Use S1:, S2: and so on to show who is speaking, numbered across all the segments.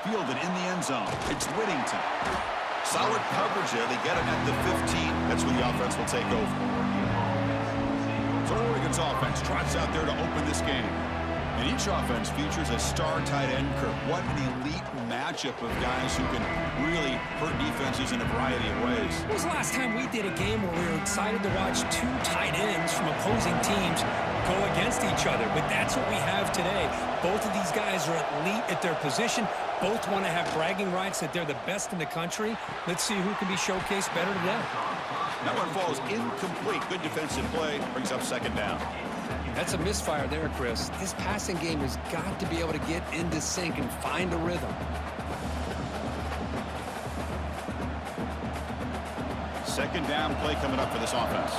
S1: Fielded in the end zone. It's Whittington. Solid coverage there. They get him at the 15. That's where the offense will take over. So Oregon's offense trots out there to open this game. And each offense features a star tight end, Kirk. What an elite matchup of guys who can really hurt defenses in a variety of ways.
S2: When was the last time we did a game where we were excited to watch two tight ends from opposing teams go against each other? But that's what we have today. Both of these guys are elite at their position. Both want to have bragging rights that they're the best in the country. Let's see who can be showcased better today.
S1: That one falls incomplete. Good defensive play. Brings up second down.
S2: That's a misfire there, Chris. This passing game has got to be able to get into sync and find a rhythm.
S1: Second down play coming up for this offense.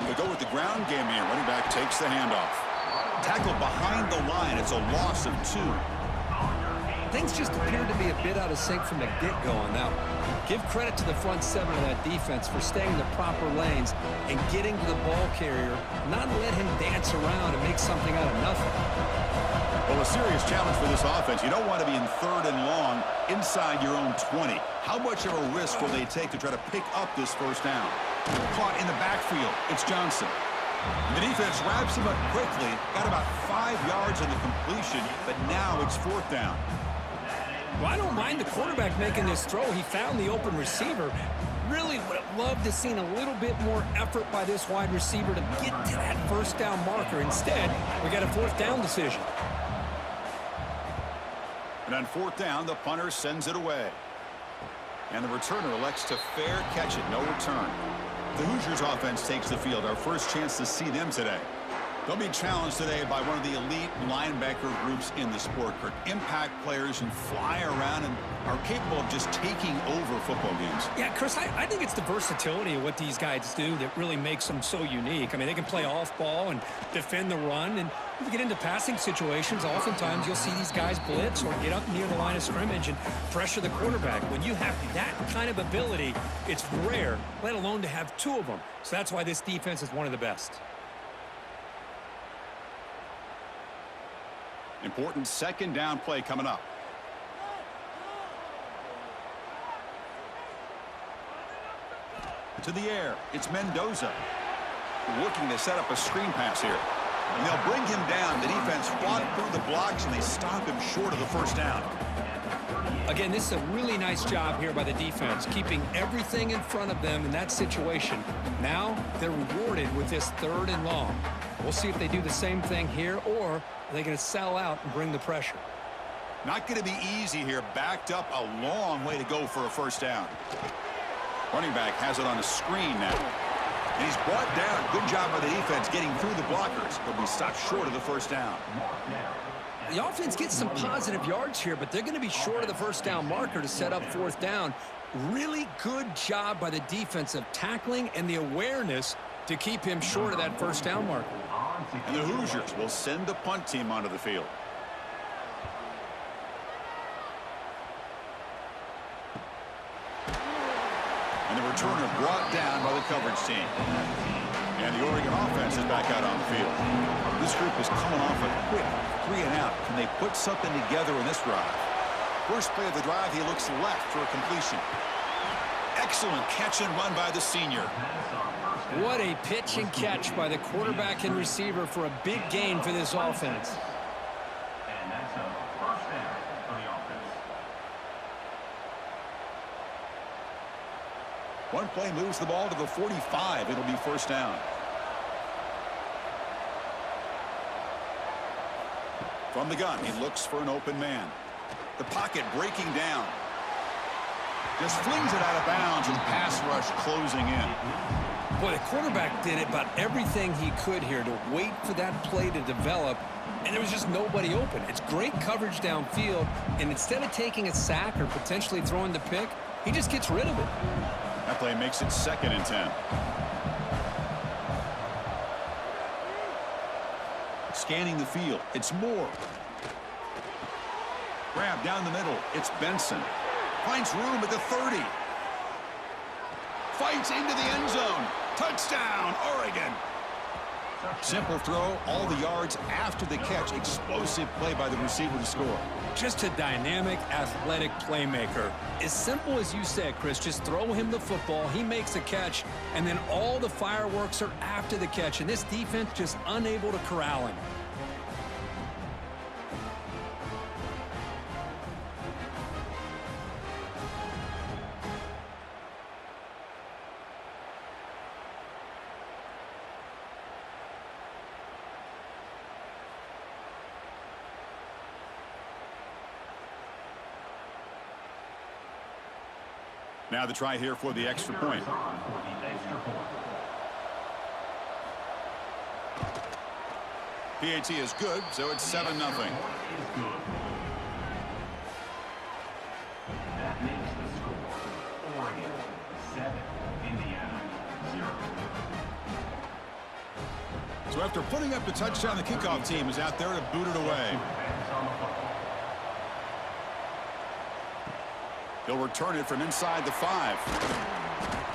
S1: We go with the ground game here. Running back takes the handoff. Tackle behind the line. It's a loss of 2.
S2: Things just appeared to be a bit out of sync from the get-go on that one. Give credit to the front 7 of that defense for staying in the proper lanes and getting to the ball carrier, not let him dance around and make something out of nothing.
S1: Well, a serious challenge for this offense. You don't want to be in 3rd and long inside your own 20. How much of a risk will they take to try to pick up this first down? Caught in the backfield. It's Johnson. The defense wraps him up quickly. Got about 5 yards on the completion, but now it's 4th down.
S2: Well, I don't mind the quarterback making this throw. He found the open receiver. Really would have loved to have seen a little bit more effort by this wide receiver to get to that first down marker. Instead, we got a 4th down decision.
S1: And on 4th down, the punter sends it away. And the returner elects to fair catch it. No return. The Hoosiers offense takes the field. Our first chance to see them today. They'll be challenged today by one of the elite linebacker groups in the sport, Kirk. Impact players who fly around and are capable of just taking over football games.
S2: Yeah, Chris, I think it's the versatility of what these guys do that really makes them so unique. I mean, they can play off ball and defend the run. And if you get into passing situations, oftentimes you'll see these guys blitz or get up near the line of scrimmage and pressure the quarterback. When you have that kind of ability, it's rare, let alone to have 2 of them. So that's why this defense is one of the best.
S1: Important second down play coming up. To the air. It's Mendoza. Looking to set up a screen pass here. And they'll bring him down. The defense fought through the blocks, and they stop him short of the first down.
S2: Again, this is a really nice job here by the defense, keeping everything in front of them in that situation. Now they're rewarded with this 3rd and long. We'll see if they do the same thing here, or are they going to sell out and bring the pressure?
S1: Not going to be easy here. Backed up a long way to go for a first down. Running back has it on a screen now. And he's brought down. Good job by the defense getting through the blockers. He'll be stopped short of the first down.
S2: The offense gets some positive yards here, but they're going to be short of the first down marker to set up 4th down. Really good job by the defense of tackling and the awareness to keep him short of that first down marker.
S1: And the Hoosiers will send the punt team onto the field. And the returner brought down by the coverage team. And the Oregon offense is back out on the field. This group is coming off a quick 3 and out. Can they put something together in this drive? First play of the drive, he looks left for a completion. Excellent catch and run by the senior.
S2: What a pitch and catch by the quarterback and receiver for a big gain for this offense.
S3: And that's a first down for the offense.
S1: One play moves the ball to the 45. It'll be first down. From the gun, he looks for an open man. The pocket breaking down. Just flings it out of bounds and pass rush closing in.
S2: Boy, the quarterback did about everything he could here to wait for that play to develop, and there was just nobody open. It's great coverage downfield, and instead of taking a sack or potentially throwing the pick, he just gets rid of it.
S1: That play makes it 2nd and 10. Scanning the field, it's Moore. Grab down the middle, it's Benson. Finds room at the 30. Fights into the end zone. Touchdown, Oregon. Simple throw, all the yards after the catch. Explosive play by the receiver to score.
S2: Just a dynamic, athletic playmaker. As simple as you said, Chris, just throw him the football, he makes a catch, and then all the fireworks are after the catch, and this defense just unable to corral him.
S1: Now the try here for the extra point. PAT is good, so it's 7-0.
S3: That makes the score Oregon 7, Indiana 0.
S1: So after putting up the touchdown, the kickoff team is out there to boot it away. He'll return it from inside the 5.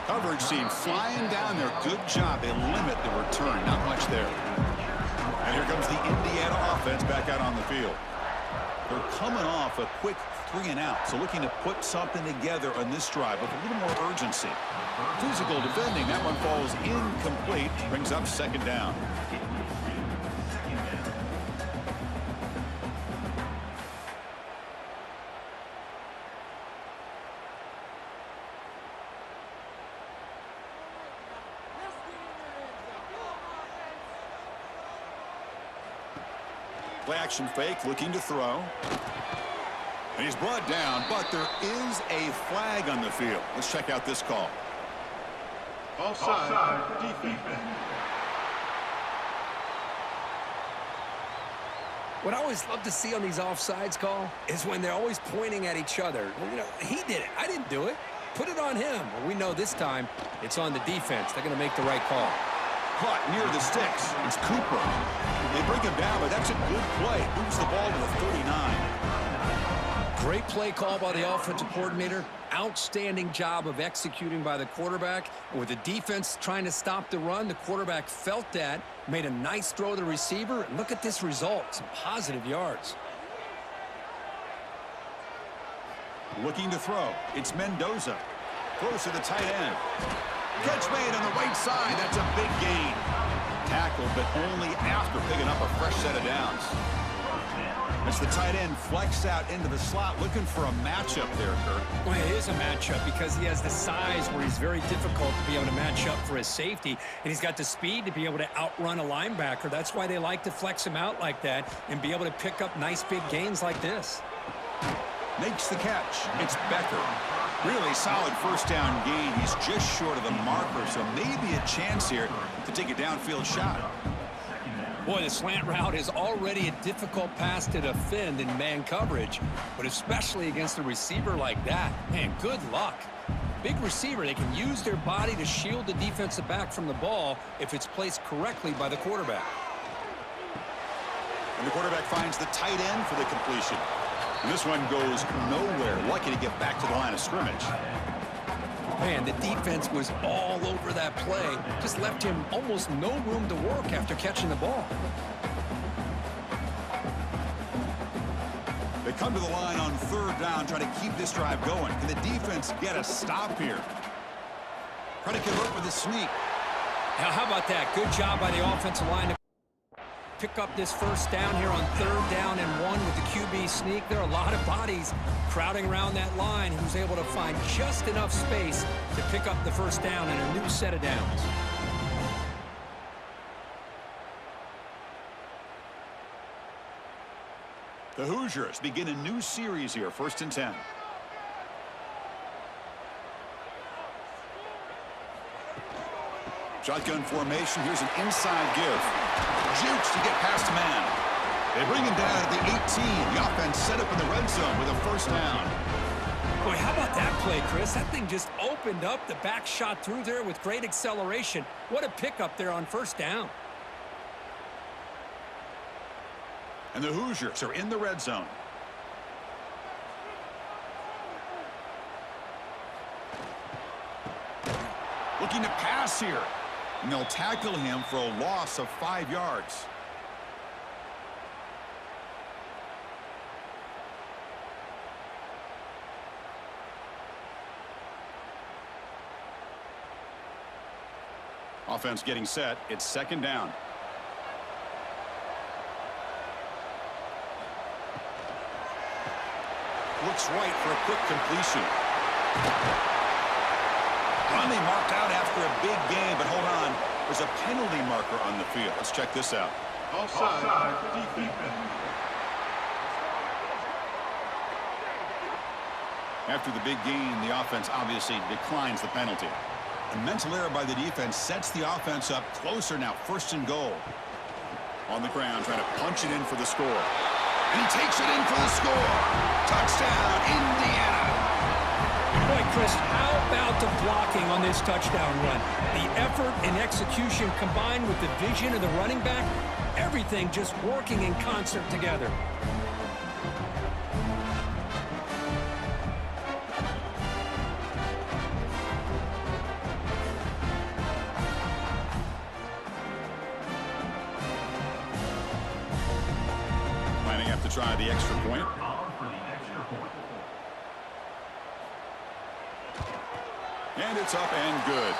S1: Coverage team flying down there. Good job. They limit the return. Not much there. And here comes the Indiana offense back out on the field. They're coming off a quick 3-and-out, so looking to put something together on this drive with a little more urgency. Physical defending. That one falls incomplete. Brings up 2nd down. Play action fake, looking to throw. And he's brought down, but there is a flag on the field. Let's check out this call.
S3: Offside defense.
S2: What I always love to see on these offsides call is when they're always pointing at each other. Well, you know, he did it. I didn't do it. Put it on him. Well, we know this time it's on the defense. They're going to make the right call.
S1: Caught near the sticks. It's Cooper. They bring him down, but that's a good play. Moves the ball to the 39.
S2: Great play call by the offensive coordinator. Outstanding job of executing by the quarterback. And with the defense trying to stop the run, the quarterback felt that, made a nice throw to the receiver. And look at this result. Some positive yards.
S1: Looking to throw. It's Mendoza. Throws to the tight end. Catch made on the right side. That's a big gain. Tackled, but only after picking up a fresh set of downs. As the tight end flexed out into the slot, looking for a matchup there, Kurt.
S2: Well, it is a matchup because he has the size where he's very difficult to be able to match up for his safety, and he's got the speed to be able to outrun a linebacker. That's why they like to flex him out like that and be able to pick up nice big gains like this.
S1: Makes the catch. It's Becker. Really solid first down gain. He's just short of the marker, so maybe a chance here to take a downfield shot.
S2: Boy, the slant route is already a difficult pass to defend in man coverage, but especially against a receiver like that. Man, good luck. Big receiver, they can use their body to shield the defensive back from the ball if it's placed correctly by the quarterback.
S1: And the quarterback finds the tight end for the completion. And this one goes nowhere. Lucky to get back to the line of scrimmage.
S2: Man, the defense was all over that play. Just left him almost no room to work after catching the ball.
S1: They come to the line on 3rd down, trying to keep this drive going. Can the defense get a stop here? Trying to convert with a sneak.
S2: Now, how about that? Good job by the offensive line to pick up this first down here on 3rd down and 1 with the QB sneak. There are a lot of bodies crowding around that line. He was able to find just enough space to pick up the first down and a new set of downs.
S1: The Hoosiers begin a new series here, 1st and 10. Shotgun formation. Here's an inside give. Jukes to get past a man. They bring him down at the 18. The offense set up in the red zone with a first down.
S2: Boy, how about that play, Chris? That thing just opened up. The back shot through there with great acceleration. What a pickup there on first down.
S1: And the Hoosiers are in the red zone. Looking to pass here. And they'll tackle him for a loss of 5 yards. Offense getting set. It's second down. Looks right for a quick completion. Finally marked out after a big game, but hold on. There's a penalty marker on the field. Let's check this out.
S3: Offside. Defense.
S1: After the big gain, the offense obviously declines the penalty. A mental error by the defense sets the offense up closer now, first and goal. On the ground, trying to punch it in for the score. And he takes it in for the score. Touchdown, Indiana.
S2: Boy, Chris, how about the blocking on this touchdown run? The effort and execution combined with the vision of the running back, everything just working in concert together.
S1: Try the extra point. And it's up and good.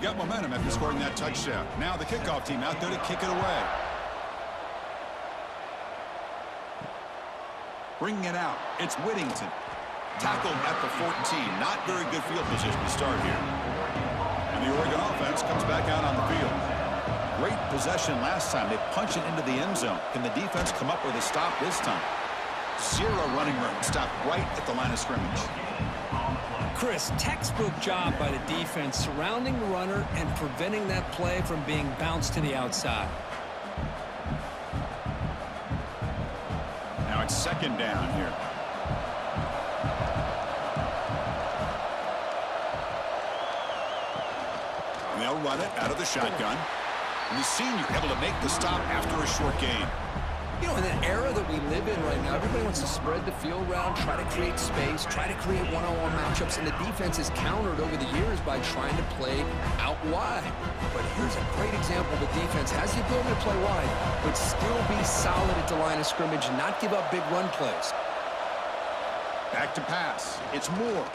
S1: Got momentum after scoring that touchdown. Now the kickoff team out there to kick it away. Bringing it out. It's Whittington. Tackled at the 14. Not very good field position to start here. And the Oregon offense comes back out on the field. Great possession last time. They punch it into the end zone. Can the defense come up with a stop this time? Zero running room. Stopped right at the line of scrimmage.
S2: Chris, textbook job by the defense surrounding the runner and preventing that play from being bounced to the outside.
S1: Now it's second down here. They'll run it out of the shotgun. And the senior able to make the stop after a short gain.
S4: You know, in an era that we live in right now, everybody wants to spread the field around, try to create space, try to create one-on-one matchups, and the defense is countered over the years by trying to play out wide. But here's a great example. The defense has the ability to play wide, but still be solid at the line of scrimmage and not give up big run plays.
S1: Back to pass. It's Moore.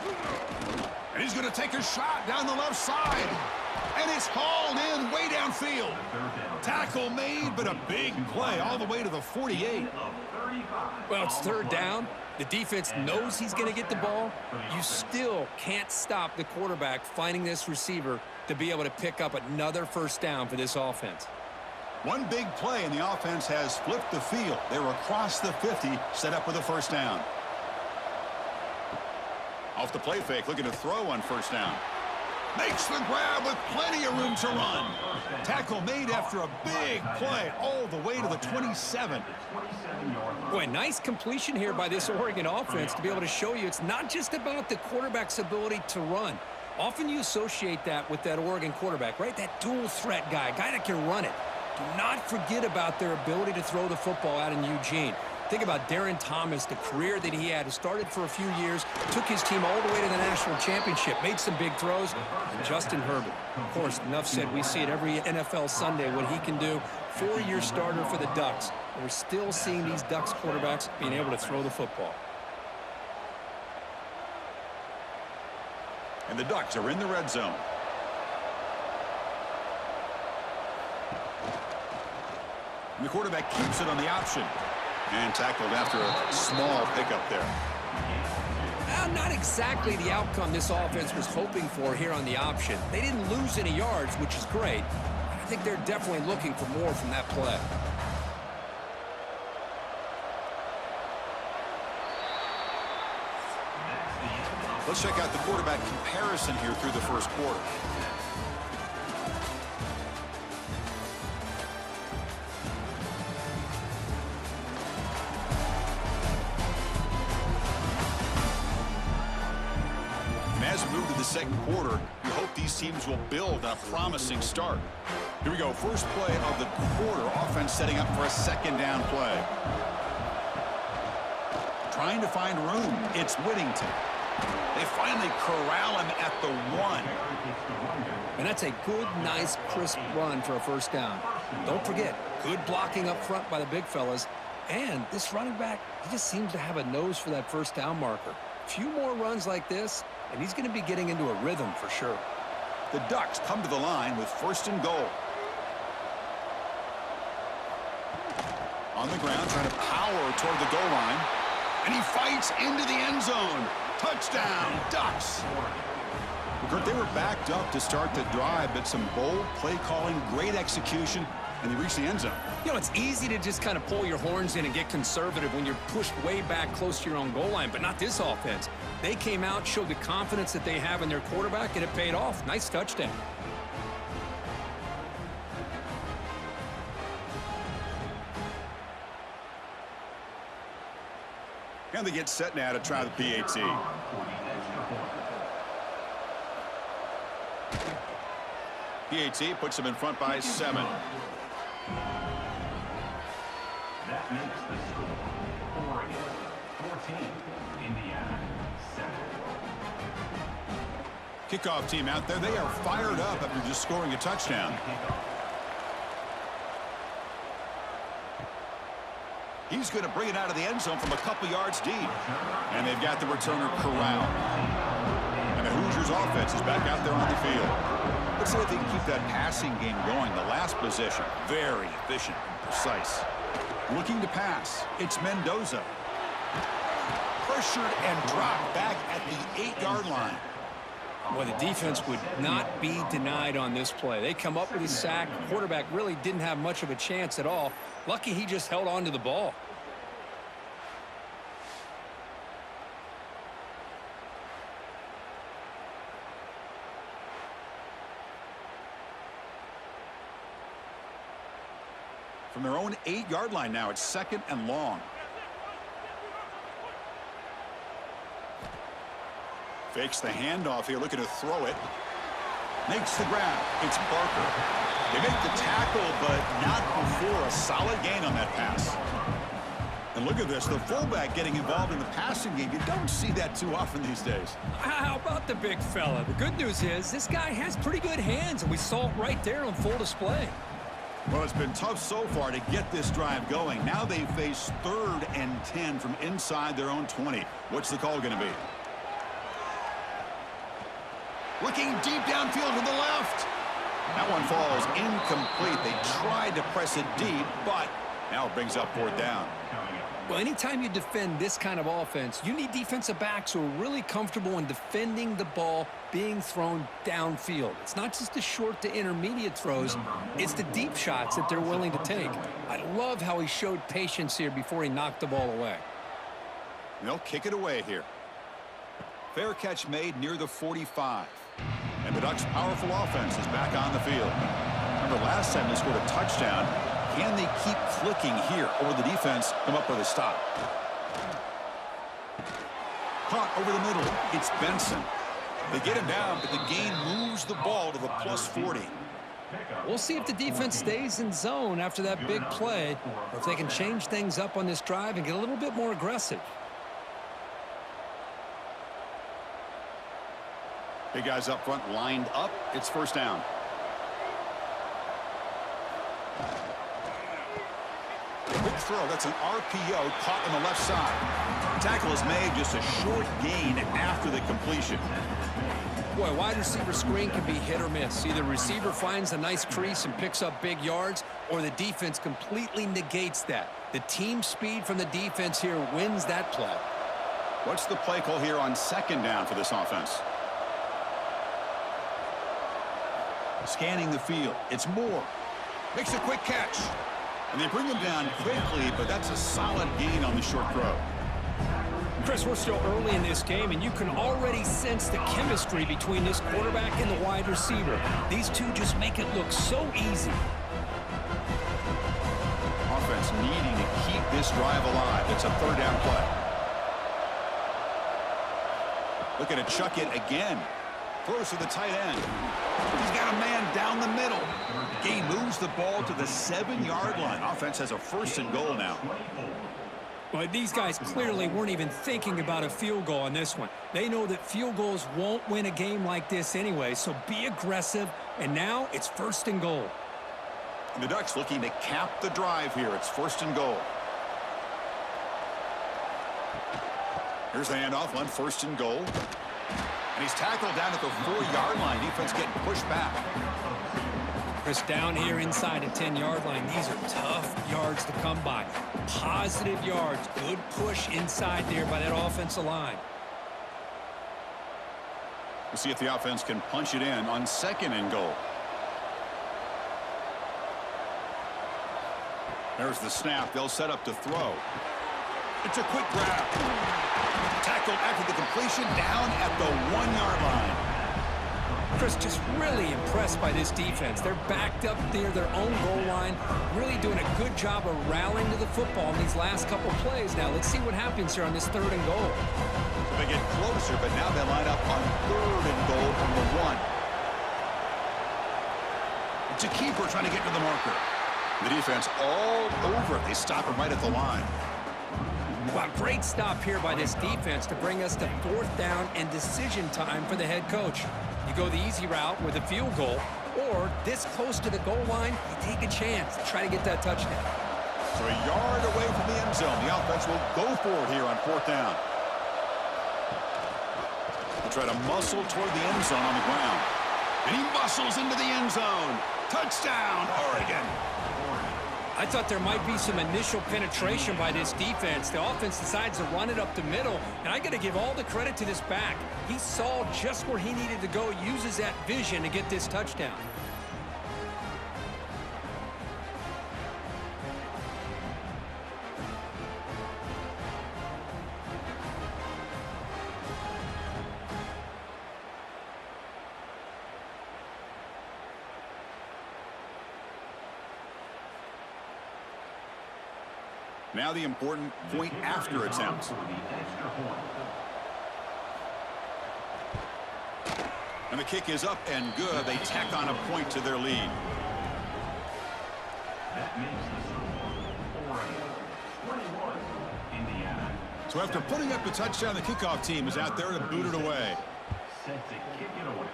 S1: And he's going to take a shot down the left side. And it's hauled in way downfield. Tackle made, but a big play all the way to the 48.
S2: Well, it's third down. The defense knows he's going to get the ball. You still can't stop the quarterback finding this receiver to be able to pick up another first down for this offense.
S1: One big play, and the offense has flipped the field. They were across the 50, set up with a first down. Off the play fake, looking to throw on first down. Makes the grab with plenty of room to run. Tackle made after a big play all the way to the 27.
S2: Boy, nice completion here by this Oregon offense to be able to show you it's not just about the quarterback's ability to run. Often you associate that with that Oregon quarterback, right? That dual threat guy that can run it. Do not forget about their ability to throw the football out in Eugene. Think about Darren Thomas, the career that he had. He started for a few years, took his team all the way to the national championship, made some big throws. And Justin Herbert, of course, enough said. We see it every NFL Sunday what he can do. 4-year starter for the Ducks. And we're still seeing these Ducks quarterbacks being able to throw the football.
S1: And the Ducks are in the red zone. And the quarterback keeps it on the option. And tackled after a small pickup there.
S2: Not exactly the outcome this offense was hoping for here on the option. They didn't lose any yards, which is great. I think they're definitely looking for more from that play.
S1: Let's check out the quarterback comparison here through the first quarter. As we move to the second quarter, you hope these teams will build on a promising start. Here we go. First play of the quarter. Offense setting up for a second down play. Trying to find room. It's Whittington. They finally corral him at the 1.
S4: And that's a good, nice, crisp run for a first down. Don't forget, good blocking up front by the big fellas. And this running back, he just seems to have a nose for that first down marker. A few more runs like this, and he's going to be getting into a rhythm for sure.
S1: The Ducks come to the line with first and goal. On the ground, trying to power toward the goal line. And he fights into the end zone. Touchdown, Ducks. Kurt, they were backed up to start the drive, but some bold play calling, great execution, and they reached the end zone.
S2: You know, it's easy to just kind of pull your horns in and get conservative when you're pushed way back close to your own goal line, but not this offense. They came out, showed the confidence that they have in their quarterback, and it paid off. Nice touchdown.
S1: And they get set now to try the PAT. PAT puts them in front by 7.
S3: That makes the score Oregon 14, Indiana 7.
S1: Kickoff team out there. They are fired up after just scoring a touchdown. He's going to bring it out of the end zone from a couple yards deep. And they've got the returner corralled. And the Hoosiers offense is back out there on the field. Let's see if they can keep that passing game going. The last possession, very efficient and precise. Looking to pass, it's Mendoza. Pressured and dropped back at the 8-yard line.
S2: Boy, the defense would not be denied on this play. They come up with a sack. The quarterback really didn't have much of a chance at all. Lucky he just held on to the ball.
S1: From their own 8-yard line now, it's 2nd and long. Fakes the handoff here, looking to throw it. Makes the grab. It's Barker. They make the tackle, but not before a solid gain on that pass. And look at this, the fullback getting involved in the passing game. You don't see that too often these days.
S2: How about the big fella? The good news is this guy has pretty good hands, and we saw it right there on full display.
S1: Well, it's been tough so far to get this drive going. Now they face 3rd and 10 from inside their own 20. What's the call going to be? Looking deep downfield to the left. That one falls incomplete. They tried to press it deep, but now it brings up 4th down.
S2: Well, anytime you defend this kind of offense, you need defensive backs who are really comfortable in defending the ball being thrown downfield. It's not just the short to intermediate throws. It's the deep shots that they're willing to take. I love how he showed patience here before he knocked the ball away.
S1: They'll kick it away here. Fair catch made near the 45. And the Ducks' powerful offense is back on the field. Remember, last time they scored a touchdown. Can they keep clicking here, or will the defense come up with a stop? Caught over the middle. It's Benson. They get him down, but the gain moves the ball to the +40.
S2: We'll see if the defense stays in zone after that big play, or if they can change things up on this drive and get a little bit more aggressive.
S1: Big guys up front lined up. It's 1st down. Quick throw. That's an RPO caught on the left side. Tackle is made, just a short gain after the completion.
S2: Boy, wide receiver screen can be hit or miss. Either receiver finds a nice crease and picks up big yards, or the defense completely negates that. The team speed from the defense here wins that play.
S1: What's the play call here on 2nd down for this offense? Scanning the field. It's Moore. Makes a quick catch. And they bring him down quickly, but that's a solid gain on the short throw.
S2: Chris, we're still early in this game, and you can already sense the chemistry between this quarterback and the wide receiver. These two just make it look so easy.
S1: Offense needing to keep this drive alive. It's a 3rd down play. Looking to chuck it again. Throws to the tight end. He's got got a man down the middle. Gain moves the ball to the 7-yard line. Offense has a 1st and goal now.
S2: Well, these guys clearly weren't even thinking about a field goal on this one. They know that field goals won't win a game like this anyway, so be aggressive, and now it's 1st and goal.
S1: And the Ducks looking to cap the drive here. It's 1st and goal. Here's the handoff on 1st and goal. And he's tackled down at the 4-yard line. Defense getting pushed back.
S2: Chris, down here inside the 10-yard line, these are tough yards to come by. Positive yards. Good push inside there by that offensive line.
S1: We'll see if the offense can punch it in on 2nd and goal. There's the snap. They'll set up to throw. It's a quick grab. Tackled after the completion down at the 1-yard line.
S2: Chris, just really impressed by this defense. They're backed up near their own goal line, really doing a good job of rallying to the football in these last couple plays. Now, let's see what happens here on this 3rd and goal.
S1: So they get closer, but now they line up on 3rd and goal from the 1. It's a keeper trying to get to the marker. The defense all over it. They stop him right at the line.
S2: Wow, great stop here by this defense to bring us to 4th down and decision time for the head coach. You go the easy route with a field goal, or this close to the goal line, you take a chance to try to get that touchdown.
S1: So a yard away from the end zone. The offense will go for it here on 4th down. They'll try to muscle toward the end zone on the ground. And he muscles into the end zone. Touchdown, Oregon.
S2: I thought there might be some initial penetration by this defense. The offense decides to run it up the middle, and I got to give all the credit to this back. He saw just where he needed to go, uses that vision to get this touchdown.
S1: Now the important point after attempt. And the kick is up and good. They tack on a point to their lead.
S3: That makes the score 21, Indiana.
S1: So after putting up the touchdown, the kickoff team is out there to boot it away.
S3: Set to kick it away.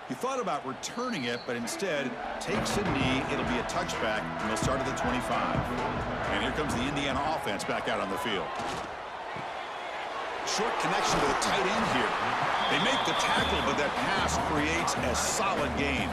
S1: He thought about returning it, but instead takes a knee. It'll be a touchback, and they'll start at the 25. And here comes the Indiana offense back out on the field. Short connection to the tight end here. They make the tackle, but that pass creates a solid gain.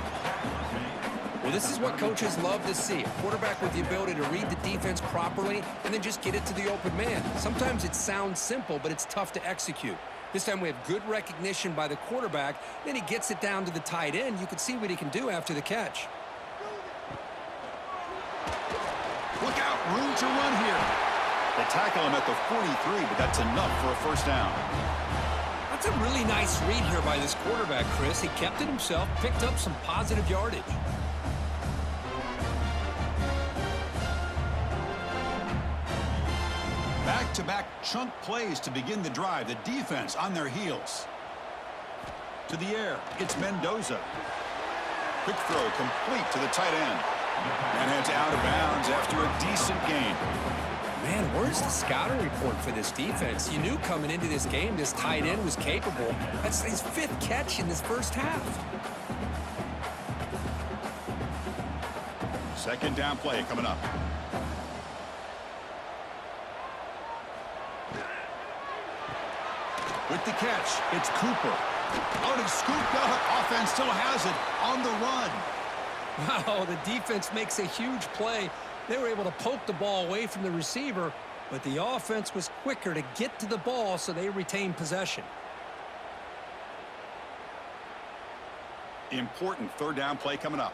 S4: Well, this is what coaches love to see. A quarterback with the ability to read the defense properly and then just get it to the open man. Sometimes it sounds simple, but it's tough to execute. This time we have good recognition by the quarterback. Then he gets it down to the tight end. You can see what he can do after the catch.
S1: Look out, room to run here. They tackle him at the 43, but that's enough for a first down.
S2: That's a really nice read here by this quarterback, Chris. He kept it himself, picked up some positive yardage.
S1: Back-to-back chunk plays to begin the drive. The defense on their heels. To the air, it's Mendoza. Quick throw complete to the tight end. And it's out of bounds after a decent gain.
S2: Man, where's the scouting report for this defense? You knew coming into this game this tight end was capable. That's his 5th catch in this first half.
S1: Second down play coming up. With the catch, it's Cooper. Oh, and it's scooped up. Offense still has it on the run.
S2: Wow, the defense makes a huge play. They were able to poke the ball away from the receiver, but the offense was quicker to get to the ball, so they retained possession.
S1: Important third down play coming up.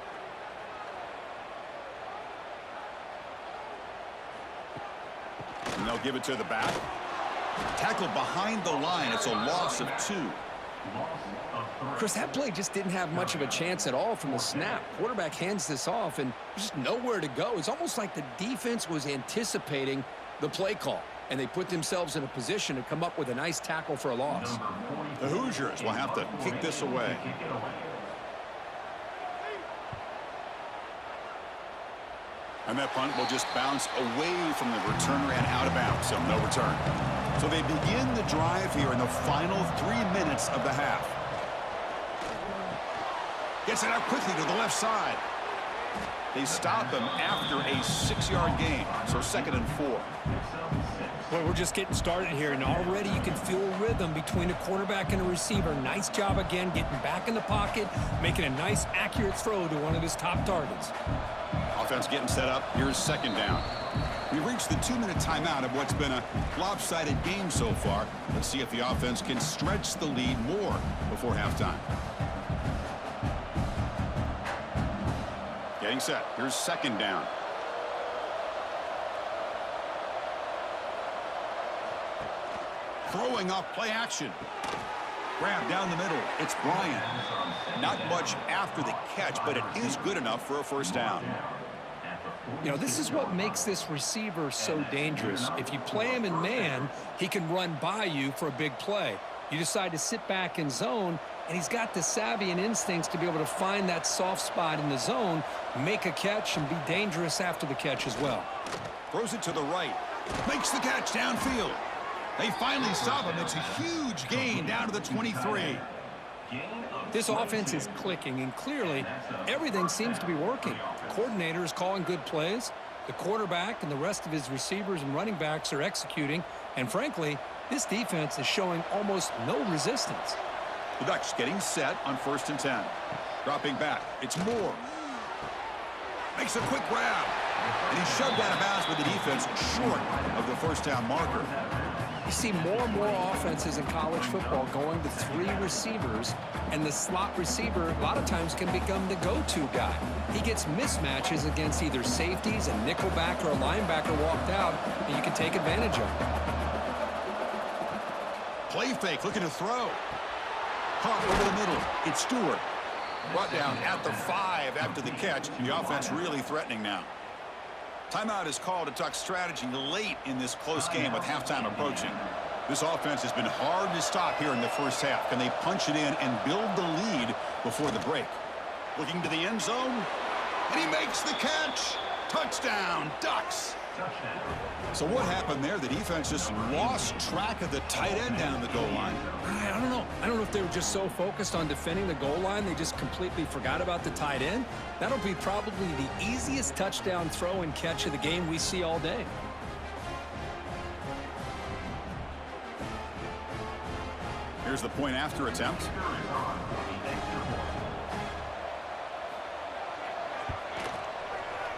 S1: And they'll give it to the back. Tackled behind the line. It's a loss of 2.
S4: Chris, that play just didn't have much of a chance at all from the snap. Quarterback hands this off, and there's just nowhere to go. It's almost like the defense was anticipating the play call, and they put themselves in a position to come up with a nice tackle for a loss.
S1: The Hoosiers will have to kick this away. And that punt will just bounce away from the returner and out of bounds, so no return. So they begin the drive here in the final 3 minutes of the half. Gets it out quickly to the left side. They stop him after a 6-yard gain, so 2nd and 4.
S2: Well, we're just getting started here, and already you can feel a rhythm between a quarterback and a receiver. Nice job again getting back in the pocket, making a nice, accurate throw to one of his top targets.
S1: Offense getting set up. Here's 2nd down. We reached the 2-minute timeout of what's been a lopsided game so far. Let's see if the offense can stretch the lead more before halftime. Getting set. Here's 2nd down. Throwing off play action. Grab down the middle. It's Bryant. Not much after the catch, but it is good enough for a 1st down.
S2: You know, this is what makes this receiver so dangerous. If you play him in man, he can run by you for a big play. You decide to sit back in zone, and he's got the savvy and instincts to be able to find that soft spot in the zone, make a catch, and be dangerous after the catch as well.
S1: Throws it to the right. Makes the catch downfield. They finally stop him. It's a huge gain down to the 23.
S2: This offense is clicking, and clearly everything seems to be working. The coordinator is calling good plays. The quarterback and the rest of his receivers and running backs are executing. And frankly, this defense is showing almost no resistance.
S1: The Ducks getting set on 1st and 10. Dropping back. It's Moore. Makes a quick grab. And he's shoved out of bounds with the defense short of the 1st down marker.
S2: You see more and more offenses in college football going to 3 receivers, and the slot receiver a lot of times can become the go-to guy. He gets mismatches against either safeties, a nickelback, or a linebacker walked out, and you can take advantage of it.
S1: Play fake, looking to throw. Caught over the middle. It's Stewart. Brought down at the 5 after the catch. The offense really threatening now. Timeout is called. It talks strategy late in this close game with halftime approaching. This offense has been hard to stop here in the 1st half. Can they punch it in and build the lead before the break? Looking to the end zone, and he makes the catch. Touchdown, Ducks. So what happened there? The defense just lost track of the tight end down the goal line.
S2: I don't know. I don't know if they were just so focused on defending the goal line, they just completely forgot about the tight end. That'll be probably the easiest touchdown throw and catch of the game we see all day.
S1: Here's the point after attempt.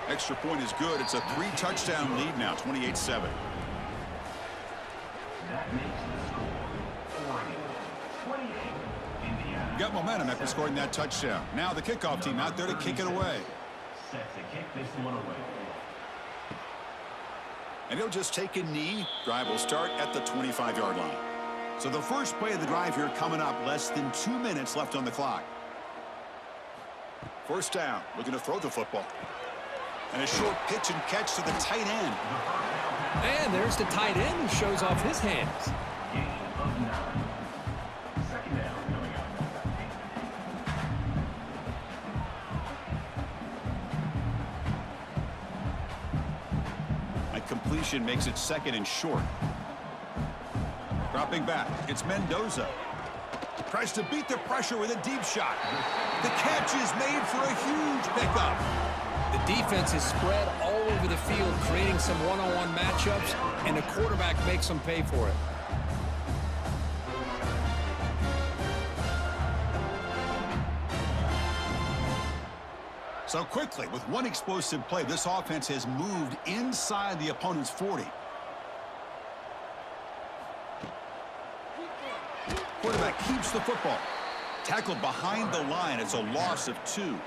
S1: Extra point is good. It's a 3-touchdown lead now, 28-7.
S3: That makes the score 28, Indiana.
S1: Got momentum after scoring that touchdown. Now the kickoff team out there to kick it away.
S3: Set to kick this one away.
S1: And he'll just take a knee. Drive will start at the 25-yard line. So the first play of the drive here coming up. Less than 2 minutes left on the clock. 1st down. Looking to throw the football. And a short pitch and catch to the tight end.
S2: And there's the tight end who shows off his hands.
S3: Gain of 9. 2nd down coming up.
S1: A completion makes it 2nd and short. Dropping back. It's Mendoza. Tries to beat the pressure with a deep shot. The catch is made for a huge pickup.
S2: The defense is spread all over the field, creating some one-on-one matchups, and the quarterback makes them pay for it.
S1: So quickly, with one explosive play, this offense has moved inside the opponent's 40. Quarterback keeps the football. Tackled behind the line. It's a loss of 2.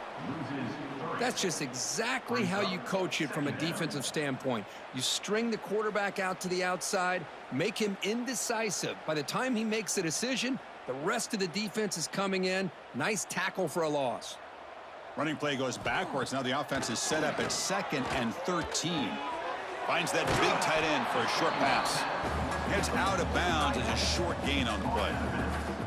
S4: That's just exactly how you coach it from a defensive standpoint. You string the quarterback out to the outside, make him indecisive. By the time he makes a decision, The rest of the defense is coming in. Nice tackle for a loss.
S1: Running play goes backwards. Now the offense is set up at 2nd and 13. Finds that big tight end for a short pass. Heads out of bounds as a short gain on the play.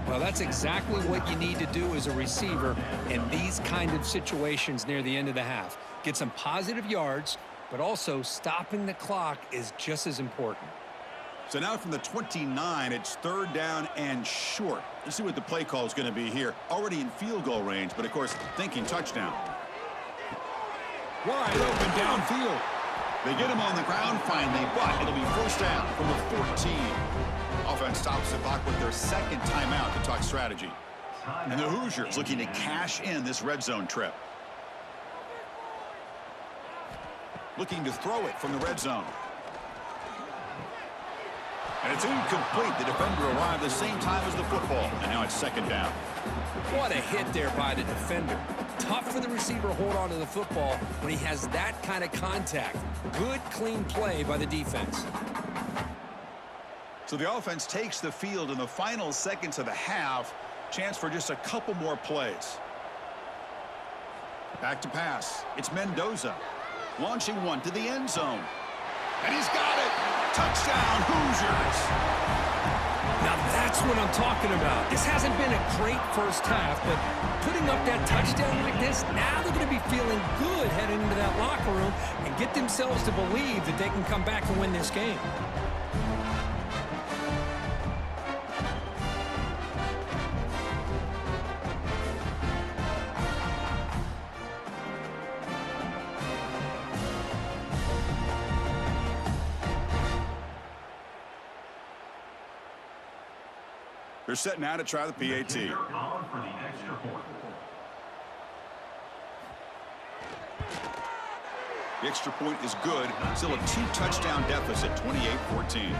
S2: Well, that's exactly what you need to do as a receiver in these kind of situations near the end of the half. Get some positive yards, but also stopping the clock is just as important.
S1: So now from the 29, it's 3rd down and short. Let's see what the play call is going to be here. Already in field goal range, but of course thinking touchdown. Wide open downfield. They get him on the ground finally, but it'll be 1st down from the 14. Offense stops the clock with their 2nd timeout to talk strategy. And the Hoosiers looking to cash in this red zone trip. Looking to throw it from the red zone. And it's incomplete. The defender arrived the same time as the football. And now it's 2nd down.
S4: What a hit there by the defender. Tough for the receiver to hold on to the football when he has that kind of contact. Good, clean play by the defense.
S1: So the offense takes the field in the final seconds of the half. Chance for just a couple more plays. Back to pass. It's Mendoza. Launching one to the end zone. And he's got it. Touchdown, Hoosiers.
S2: Now that's what I'm talking about. This hasn't been a great first half, but putting up that touchdown like this, now they're going to be feeling good heading into that locker room and get themselves to believe that they can come back and win this game.
S1: They're setting now to try the PAT.
S3: On for the extra point.
S1: The extra point is good. Still a 2-touchdown deficit, 28-14.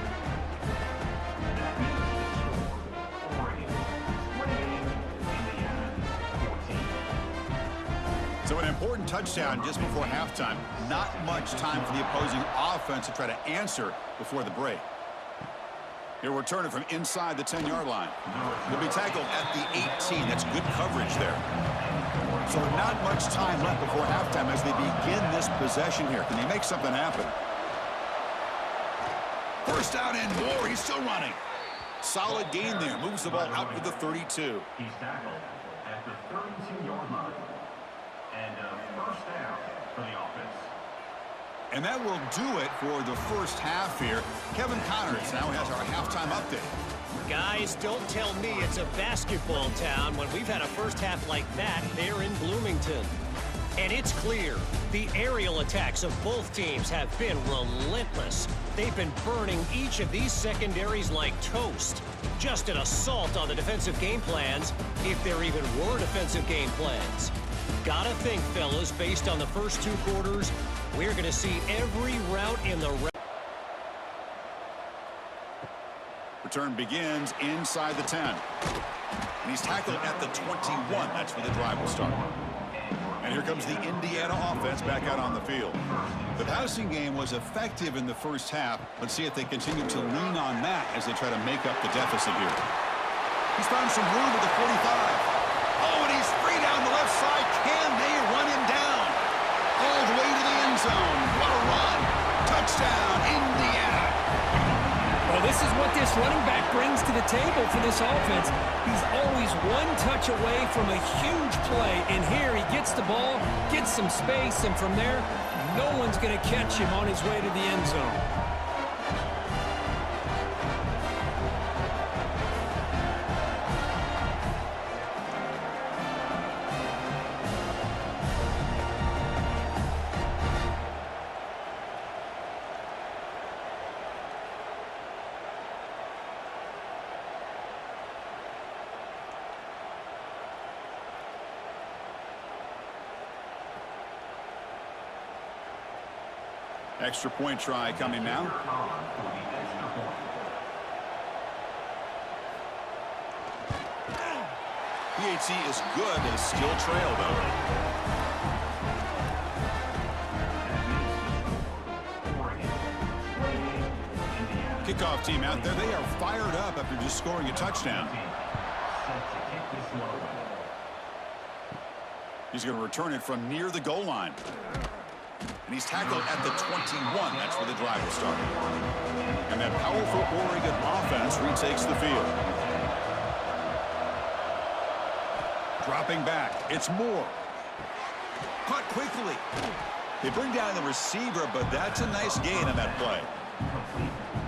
S1: So an important touchdown just before halftime. Not much time for the opposing offense to try to answer before the break. He'll return it from inside the 10-yard line. He'll be tackled at the 18. That's good coverage there. So not much time left before halftime as they begin this possession here. Can they make something happen? 1st down and more. He's still running. Solid gain there. Moves the ball out to the 32.
S3: He's tackled at the 32-yard line. And 1st down for the offense.
S1: And that will do it for the first half here. Kevin Connors now has our halftime update.
S5: Guys, don't tell me it's a basketball town when we've had a first half like that there in Bloomington. And it's clear, the aerial attacks of both teams have been relentless. They've been burning each of these secondaries like toast. Just an assault on the defensive game plans, if there even were defensive game plans. Gotta think, fellas, based on the first 2 quarters, we're going to see every route in the
S1: Return begins inside the 10. And he's tackled at the 21. That's where the drive will start. And here comes the Indiana offense back out on the field. The passing game was effective in the first half. Let's see if they continue to lean on that as they try to make up the deficit here. He's found some room at the 45. Oh, and he's free down the left side. Can they run him down? All the way to the end zone. What a run. Touchdown, Indiana.
S2: Well, this is what this running back brings to the table for this offense. He's always one touch away from a huge play. And here he gets the ball, gets some space, and from there, no one's going to catch him on his way to the end zone.
S1: Extra point try coming now. PAT is good. They still trail, though. Kickoff team out there. They are fired up after just scoring a touchdown.
S3: one away.
S1: He's going to return it from near the goal line. And he's tackled at the 21. That's where the drive will start. And that powerful Oregon offense retakes the field. Dropping back. It's Moore. Caught quickly. They bring down the receiver, but that's a nice gain on that play.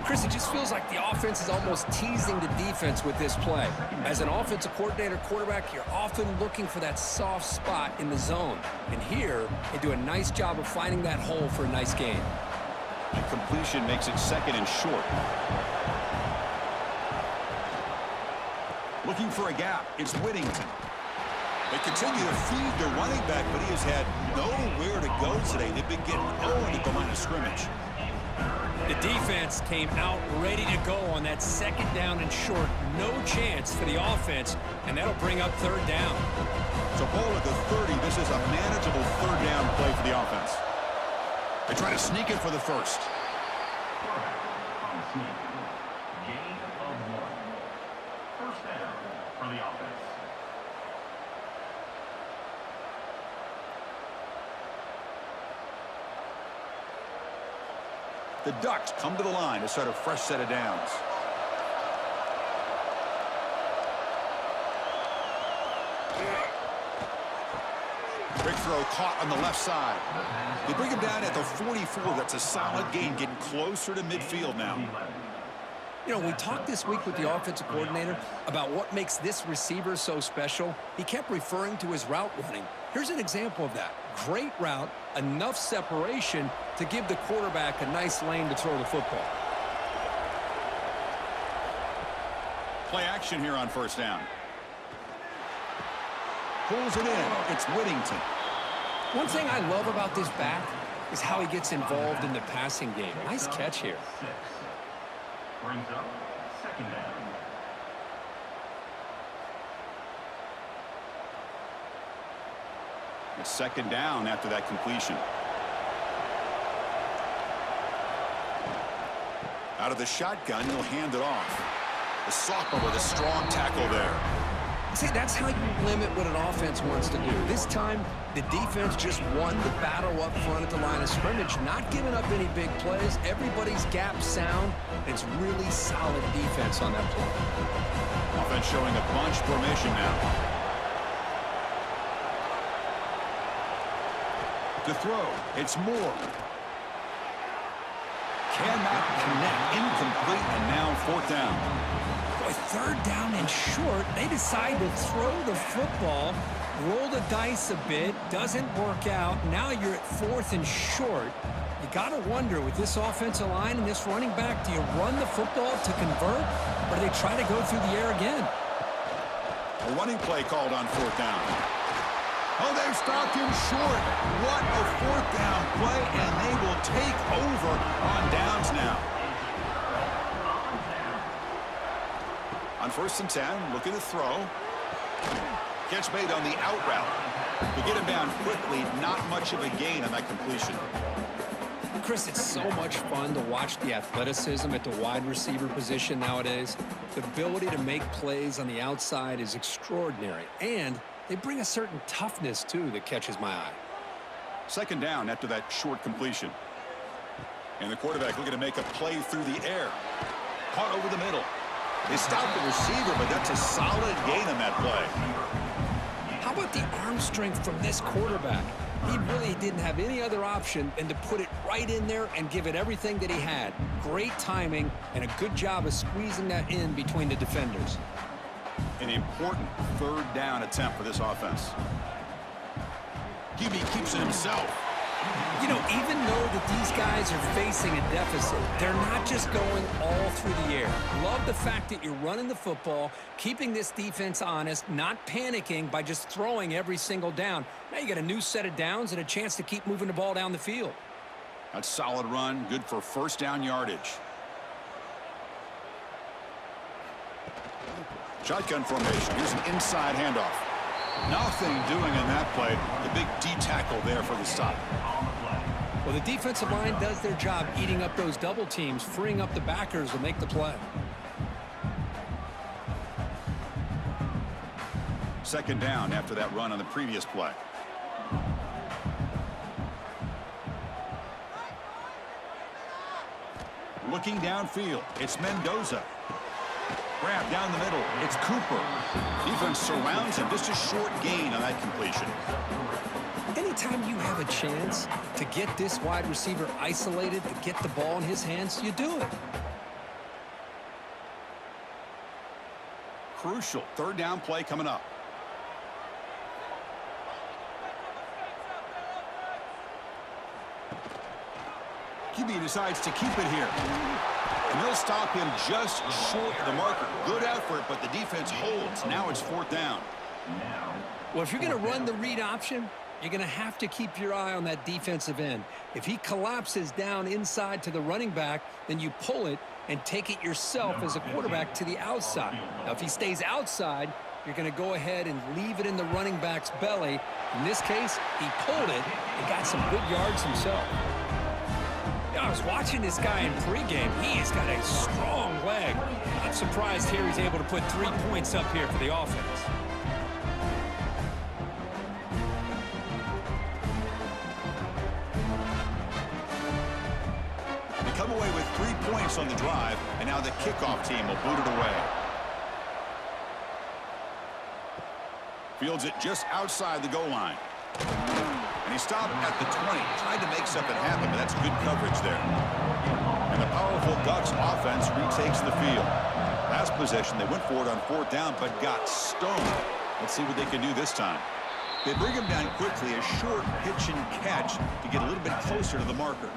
S4: Chris, it just feels like the offense is almost teasing the defense with this play. As an offensive coordinator, quarterback, you're often looking for that soft spot in the zone. And here, they do a nice job of finding that hole for a nice gain.
S1: The completion makes it second and short. Looking for a gap. It's Whittington. They continue to feed their running back, but he has had nowhere to go today. They've been getting owned at the line of scrimmage.
S2: The defense came out ready to go on that second down and short. No chance for the offense, and that'll bring up third down.
S1: So ball at the 30. This is a manageable third down play for the offense. They try to sneak it for the first.
S3: Quarterback on the sneak. Gain of 1. First down for the offense.
S1: The Ducks come to the line to start a fresh set of downs. Quick throw caught on the left side. They bring him down at the 44. That's a solid gain, getting closer to midfield now.
S4: You know, we talked this week with the offensive coordinator about what makes this receiver so special. He kept referring to his route running. Here's an example of that. Great route, enough separation to give the quarterback a nice lane to throw the football.
S1: Play action here on first down. Pulls it in. It's Whittington.
S4: One thing I love about this back is how he gets involved in the passing game. Nice catch here.
S3: 6. Brings up second down.
S1: It's second down after that completion. Out of the shotgun, he'll hand it off. The sophomore with a strong tackle there.
S4: See, that's how you limit what an offense wants to do. This time, the defense just won the battle up front at the line of scrimmage, not giving up any big plays. Everybody's gap sound. It's really solid defense on that play.
S1: Offense showing a bunch formation now. To throw, it's Moore. Cannot connect, incomplete, and now fourth down.
S2: Boy, third down and short. They decide to throw the football, roll the dice a bit, doesn't work out. Now you're at fourth and short. You got to wonder, with this offensive line and this running back, do you run the football to convert, or do they try to go through the air again?
S1: A running play called on fourth down. Oh, they've stopped him short. What a fourth down play, and they will take over on downs now. On first and 10, looking to throw. Catch made on the out route. To get him down quickly, not much of a gain on that completion.
S4: Chris, it's so much fun to watch the athleticism at the wide receiver position nowadays. The ability to make plays on the outside is extraordinary, and they bring a certain toughness, too, that catches my eye.
S1: Second down after that short completion. And the quarterback looking to make a play through the air. Caught over the middle. They stopped the receiver, but that's a solid gain on that play.
S4: How about the arm strength from this quarterback? He really didn't have any other option than to put it right in there and give it everything that he had. Great timing and a good job of squeezing that in between the defenders.
S1: An important third down attempt for this offense. Gibby keeps it himself.
S4: You know, even though that these guys are facing a deficit, they're not just going all through the air. Love the fact that you're running the football, keeping this defense honest, not panicking by just throwing every single down. Now you got a new set of downs and a chance to keep moving the ball down the field.
S1: That's a solid run, good for first down yardage. Shotgun formation. Here's an inside handoff. Nothing doing in that play. The big D tackle there for the stop.
S2: Well, the defensive line does their job eating up those double teams, freeing up the backers to make the play.
S1: Second down after that run on the previous play. Looking downfield, it's Mendoza. Grab down the middle, it's Cooper. Defense surrounds him, just a short gain on that completion.
S4: Anytime you have a chance to get this wide receiver isolated, to get the ball in his hands, you do it.
S1: Crucial third down play coming up. QB decides to keep it here. And they'll stop him just short of the marker. Good effort, but the defense holds. Now it's fourth down.
S4: Well, if you're going to run the read option, you're going to have to keep your eye on that defensive end. If he collapses down inside to the running back, then you pull it and take it yourself as a quarterback to the outside. Now, if he stays outside, you're going to go ahead and leave it in the running back's belly. In this case, he pulled it and got some good yards himself. I was watching this guy in pregame. He's got a strong leg. Not surprised here he's able to put 3 points up here for the offense.
S1: They come away with 3 points on the drive, and now the kickoff team will boot it away. Fields it just outside the goal line. And he stopped at the 20, tried to make something happen, but that's good coverage there. And the powerful Ducks offense retakes the field. Last possession, they went for it on fourth down, but got stoned. Let's see what they can do this time. They bring him down quickly, a short pitch and catch to get a little bit closer to the marker.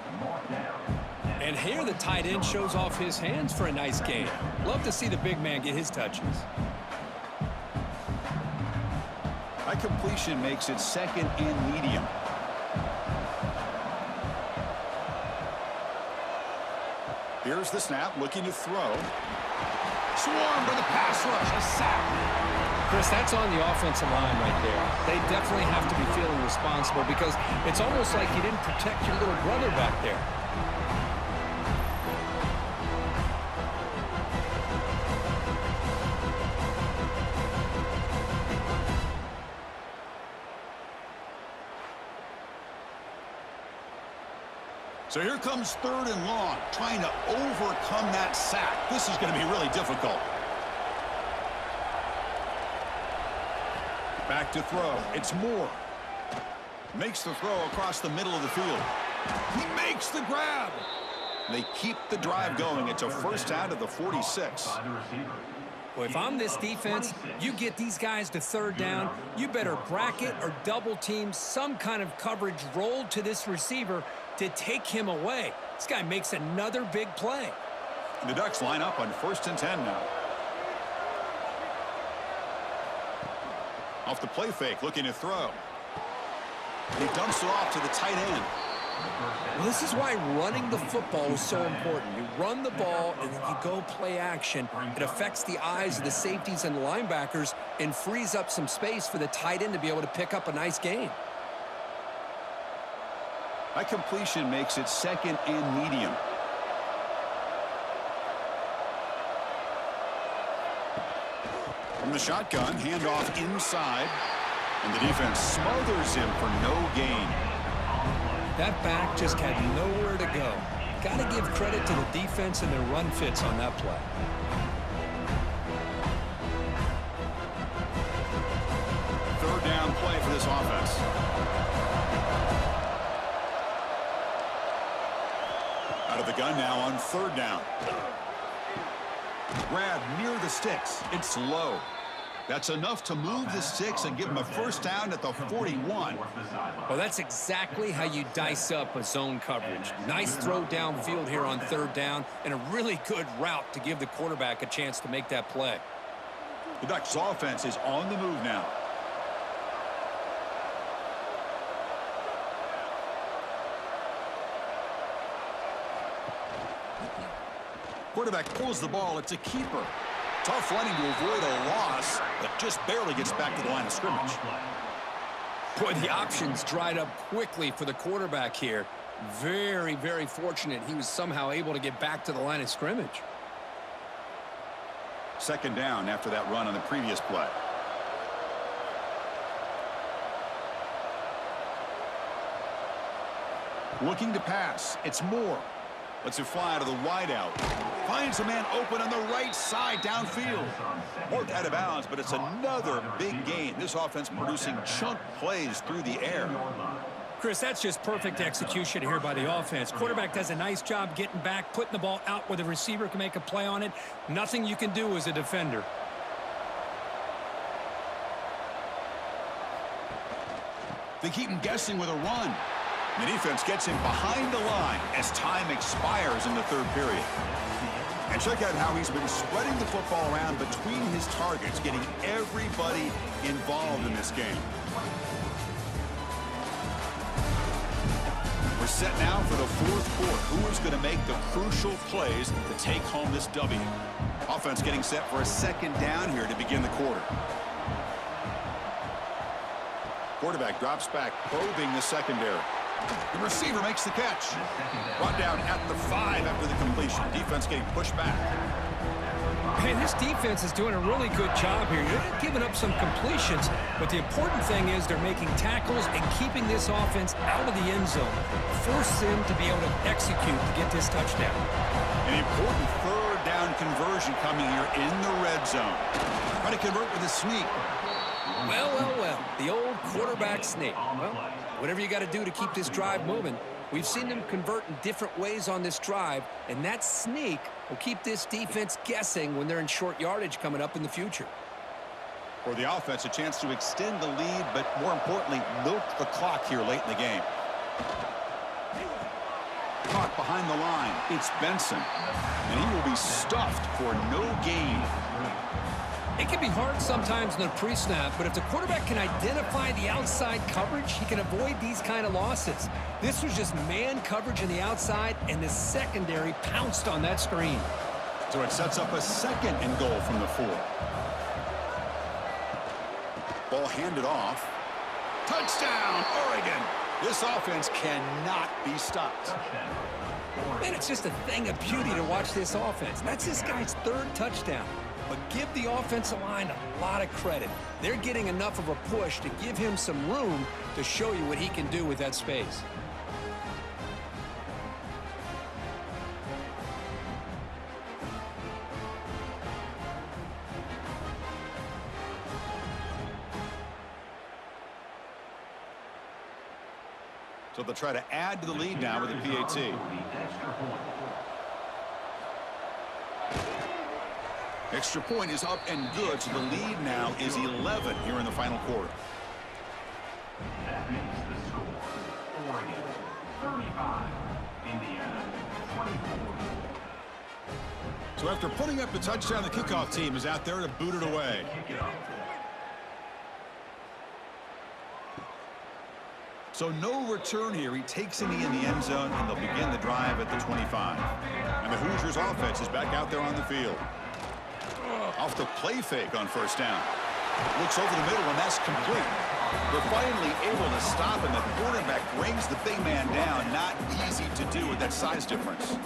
S4: And here the tight end shows off his hands for a nice gain. Love to see the big man get his touches.
S1: That completion makes it second and medium. Here's the snap, looking to throw. Swarmed by the pass rush, a sack.
S4: Chris, that's on the offensive line right there. They definitely have to be feeling responsible because it's almost like you didn't protect your little brother back there.
S1: So here comes third and long, trying to overcome that sack. This is going to be really difficult. Back to throw. It's Moore. Makes the throw across the middle of the field. He makes the grab. They keep the drive going. It's a first out of the 46.
S4: Well, if I'm this defense, you get these guys to third down, you better bracket or double team some kind of coverage rolled to this receiver to take him away. This guy makes another big play.
S1: The Ducks line up on 1st and 10 now. Off the play fake, looking to throw. And he dumps it off to the tight end.
S4: Well, this is why running the football is so important. You run the ball and then you go play action. It affects the eyes of the safeties and the linebackers and frees up some space for the tight end to be able to pick up a nice gain.
S1: That completion makes it second and medium. From the shotgun, handoff inside. And the defense smothers him for no gain.
S4: That back just had nowhere to go. Got to give credit to the defense and their run fits on that play.
S1: Third down play for this offense. Out of the gun now on third down. Grab near the sticks. It's low. That's enough to move the sticks and give him a first down at the 41.
S4: Well, that's exactly how you dice up a zone coverage. Nice throw downfield here on third down and a really good route to give the quarterback a chance to make that play.
S1: The Ducks offense is on the move now. Quarterback pulls the ball. It's a keeper. Tough running to avoid a loss, but just barely gets back to the line of scrimmage.
S4: Boy, the options dried up quickly for the quarterback here. Very, very fortunate he was somehow able to get back to the line of scrimmage.
S1: Second down after that run on the previous play. Looking to pass. It's Moore. Lets it fly to the wideout. Finds a man open on the right side downfield. Worked out of bounds, but it's another big gain. This offense producing chunk plays through the air.
S2: Chris, that's just perfect execution here by the offense. Quarterback does a nice job getting back, putting the ball out where the receiver can make a play on it. Nothing you can do as a defender.
S1: They keep him guessing with a run. The defense gets him behind the line as time expires in the third period. And check out how he's been spreading the football around between his targets, getting everybody involved in this game. We're set now for the fourth quarter. Who is going to make the crucial plays to take home this W? Offense getting set for a second down here to begin the quarter. Quarterback drops back, probing the secondary. The receiver makes the catch. Brought down at the 5 after the completion. Defense getting pushed back.
S2: Hey, this defense is doing a really good job here. You're not giving up some completions, but the important thing is they're making tackles and keeping this offense out of the end zone. Force them to be able to execute to get this touchdown.
S1: An important third down conversion coming here in the red zone. Try to convert with a sneak.
S4: Well, well, well, the old quarterback sneak. Well, whatever you got to do to keep this drive moving. We've seen them convert in different ways on this drive, and that sneak will keep this defense guessing when they're in short yardage coming up in the future.
S1: For the offense, a chance to extend the lead, but more importantly, milk the clock here late in the game. Caught behind the line. It's Benson, and he will be stuffed for no gain.
S2: It can be hard sometimes in the pre-snap, but if the quarterback can identify the outside coverage, he can avoid these kind of losses. This was just man coverage on the outside, and the secondary pounced on that screen.
S1: So it sets up a second and goal from the 4. Ball handed off. Touchdown, Oregon! This offense cannot be stopped.
S2: Man, it's just a thing of beauty to watch this offense. That's this guy's 3rd touchdown. But give the offensive line a lot of credit. They're getting enough of a push to give him some room to show you what he can do with that space.
S1: So they'll try to add to the lead now with the PAT. Extra point is up and good, so the lead now is 11 here in the final quarter.
S3: That makes the score. Oregon 35, Indiana 24.
S1: So after putting up the touchdown, the kickoff team is out there to boot it away.
S3: Kick it off.
S1: So no return here. He takes a knee in the end zone, and they'll begin the drive at the 25. And the Hoosiers offense is back out there on the field. Off the play fake on first down. Looks over the middle, and that's complete. They're finally able to stop him. The quarterback brings the big man down. Not easy to do with that size difference.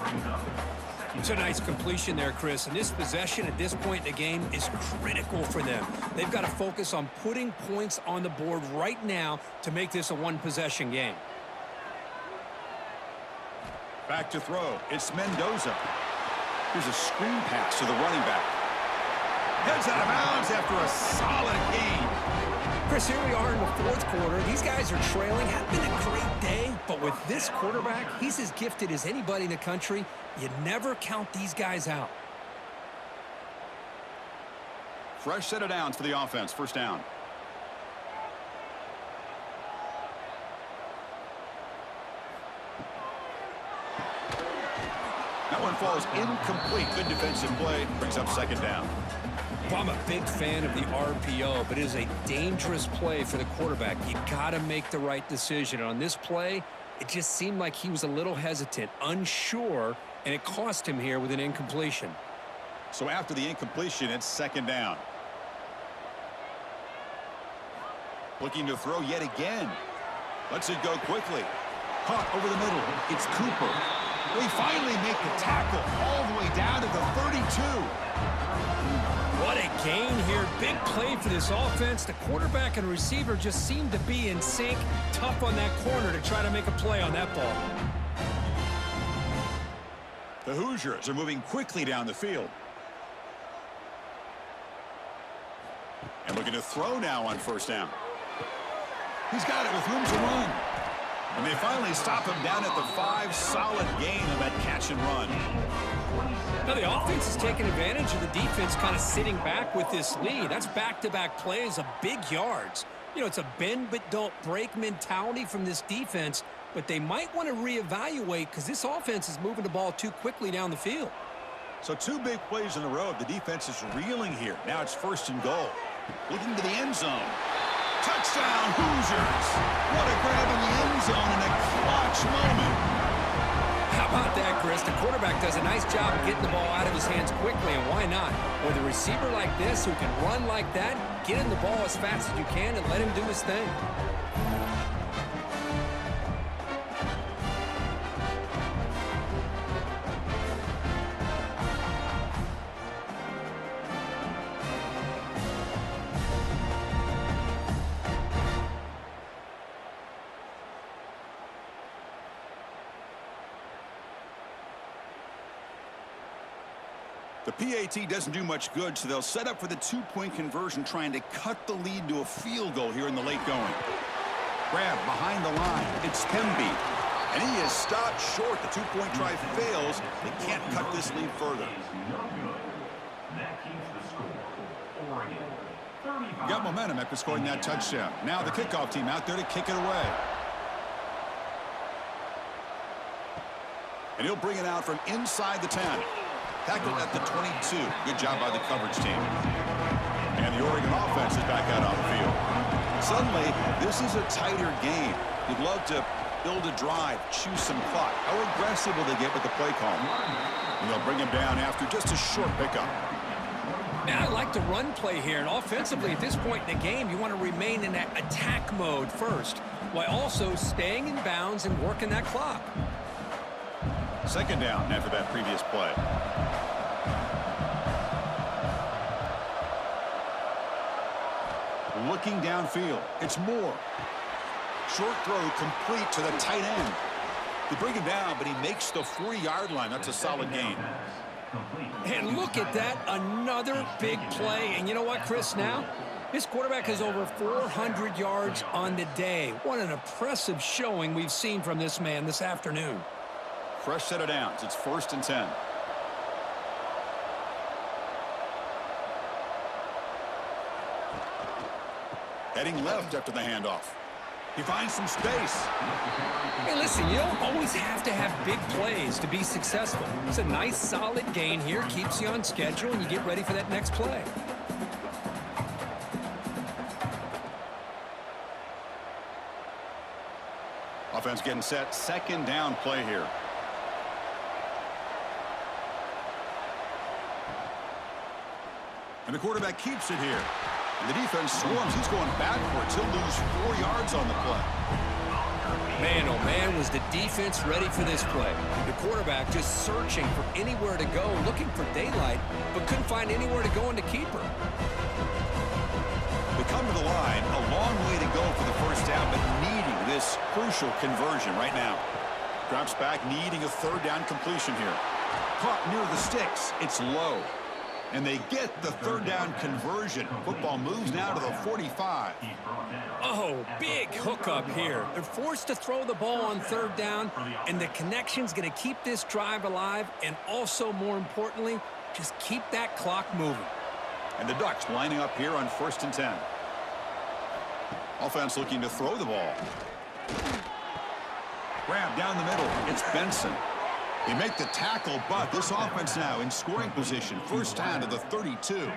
S2: It's a nice completion there, Chris. And this possession at this point in the game is critical for them. They've got to focus on putting points on the board right now to make this a one-possession game.
S1: Back to throw. It's Mendoza. Here's a screen pass to the running back. Heads out of bounds after a solid gain.
S2: Chris, here we are in the 4th quarter. These guys are trailing. Had been a great day, but with this quarterback, he's as gifted as anybody in the country. You never count these guys out.
S1: Fresh set of downs for the offense. First down. That one falls incomplete. Good defensive play. Brings up second down.
S2: Well, I'm a big fan of the RPO, but it is a dangerous play for the quarterback. You got to make the right decision. And on this play, it just seemed like he was a little hesitant, unsure, and it cost him here with an incompletion.
S1: So after the incompletion, it's second down. Looking to throw yet again. Lets it go quickly. Caught over the middle. It's Cooper. They finally make the tackle all the way down to the 32.
S2: What a gain here. Big play for this offense. The quarterback and receiver just seem to be in sync. Tough on that corner to try to make a play on that ball.
S1: The Hoosiers are moving quickly down the field. And looking to throw now on first down. He's got it with room to run. And they finally stop him down at the 5. Solid gain on that catch and run.
S2: Now the offense is taking advantage of the defense kind of sitting back with this lead. That's back-to-back plays of big yards. You know, it's a bend but don't break mentality from this defense, but they might want to reevaluate because this offense is moving the ball too quickly down the field.
S1: So 2 big plays in a row. The defense is reeling here. Now it's first and goal. Looking to the end zone. Touchdown, Hoosiers! What a grab in the end zone in a clutch moment.
S2: How about that, Chris? The quarterback does a nice job of getting the ball out of his hands quickly, and why not? With a receiver like this who can run like that, get him the ball as fast as you can and let him do his thing.
S1: The PAT doesn't do much good, so they'll set up for the 2-point conversion, trying to cut the lead to a field goal here in the late going. Grab behind the line. It's Hemby. And he is stopped short. The 2-point try fails. They can't cut this lead further.
S3: That keeps the score. Oregon, 35.
S1: Got momentum after scoring that touchdown. Now the kickoff team out there to kick it away. And he'll bring it out from inside the 10. Tackled at the 22. Good job by the coverage team. And the Oregon offense is back out on the field. Suddenly, this is a tighter game. You'd love to build a drive, choose some clock. How aggressive will they get with the play call? And they'll bring him down after just a short pickup.
S2: Man, I like the run play here. And offensively, at this point in the game, you want to remain in that attack mode first, while also staying in bounds and working that clock.
S1: Second down after that previous play. Looking downfield. It's Moore. Short throw complete to the tight end. They bring him down, but he makes the 40-yard line. That's a solid gain.
S2: And look at that, another big play. And you know what, Chris, now? This quarterback has over 400 yards on the day. What an impressive showing we've seen from this man this afternoon.
S1: Fresh set of downs. It's first and 10. Heading left after the handoff. He finds some space.
S2: Hey, listen, you don't always have to have big plays to be successful. It's a nice, solid gain here. Keeps you on schedule, and you get ready for that next play.
S1: Offense getting set. Second down play here. And the quarterback keeps it here. And the defense swarms. He's going backwards. He'll lose 4 yards on the play.
S2: Man, oh man, was the defense ready for this play. The quarterback just searching for anywhere to go, looking for daylight, but couldn't find anywhere to go in the keeper.
S1: They come to the line. A long way to go for the first down, but needing this crucial conversion right now. Drops back, needing a third down completion here. Caught near the sticks. It's low. And they get the third down conversion. Football moves now to the 45.
S2: Oh, big hookup here. They're forced to throw the ball on third down, and the connection's going to keep this drive alive, and also, more importantly, just keep that clock moving.
S1: And the Ducks lining up here on first and 10. Offense looking to throw the ball. Grab down the middle. It's Benson. They make the tackle, but this offense now in scoring position. First down to the 32.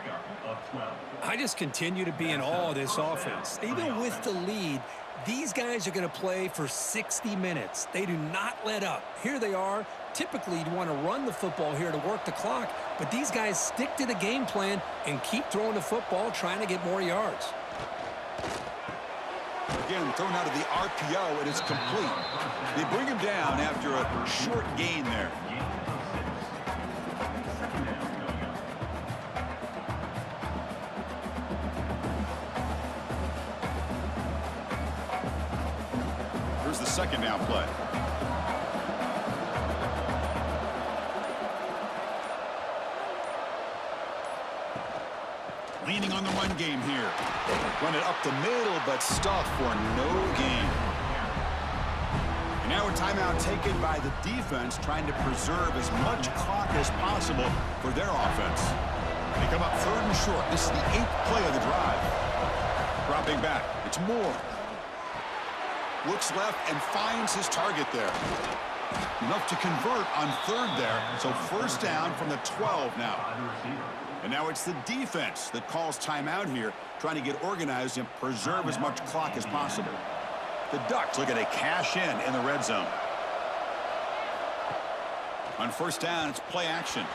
S2: I just continue to be in awe of this offense. Even with the lead, these guys are going to play for 60 minutes. They do not let up. Here they are. Typically, you want to run the football here to work the clock, but these guys stick to the game plan and keep throwing the football, trying to get more yards.
S1: Again, thrown out of the RPO, and it's complete. They bring him down after a short gain there. Here's the second down play. Leaning on the run game here. Run it up the middle, but stuffed for no gain. And now a timeout taken by the defense, trying to preserve as much clock as possible for their offense. They come up 3rd and short. This is the 8th play of the drive. Dropping back. It's Moore. Looks left and finds his target there. Enough to convert on 3rd there. So first down from the 12 now. And now it's the defense that calls timeout here, trying to get organized and preserve as much clock as possible. The Ducks looking to cash in the red zone. On first down, it's play action.